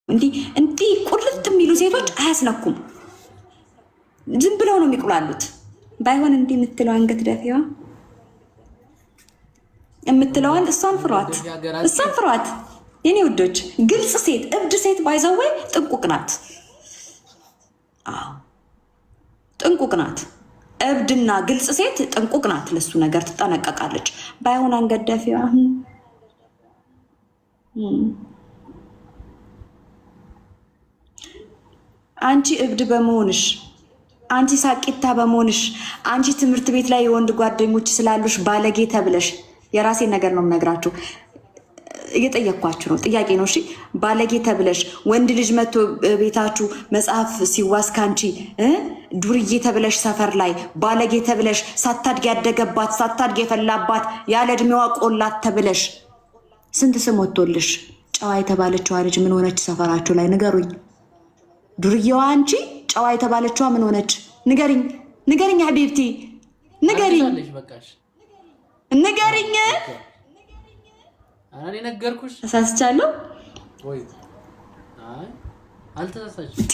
እንዲህ ቁርጥ የሚሉ ሴቶች አያስነኩም። ዝም ብለው ነው የሚቁላሉት። ባይሆን እንዲህ የምትለው አንገት ደፊዋ የምትለዋን እሷን ፍሯት የኔ ውዶች። ግልጽ ሴት እብድ ሴት ባይዘወይ ጥንቁቅ ናት። ጥንቁቅ ናት። እብድና ግልጽ ሴት ጥንቁቅ ናት። ለሱ ነገር ትጠነቀቃለች። ባይሆን አንገት ደፊዋ አንቺ እብድ በመሆንሽ፣ አንቺ ሳቂታ በመሆንሽ፣ አንቺ ትምህርት ቤት ላይ የወንድ ጓደኞች ስላሉሽ ባለጌ ተብለሽ የራሴን ነገር ነው የምነግራችሁ። እየጠየኳችሁ ነው፣ ጥያቄ ነው። እሺ ባለጌ ተብለሽ ወንድ ልጅ መጥቶ ቤታችሁ መጽሐፍ ሲዋስ ካንቺ ዱርዬ ተብለሽ ሰፈር ላይ ባለጌ ተብለሽ ሳታድግ ያደገባት ሳታድግ የፈላባት ያለ እድሜዋ ቆላት ተብለሽ ስንት ስም ወጥቶልሽ ጨዋ የተባለችዋ ልጅ ምን ሆነች? ሰፈራችሁ ላይ ንገሩኝ። ዱርዬዋ አንቺ ጨዋ የተባለችዋ ምን ሆነች? ንገሪኝ ሐቢብቲ ንገሪኝ። እኔ ነገርኩሽ። ተሳስቻለሁ ወይ? አይ አልተሳሳችም።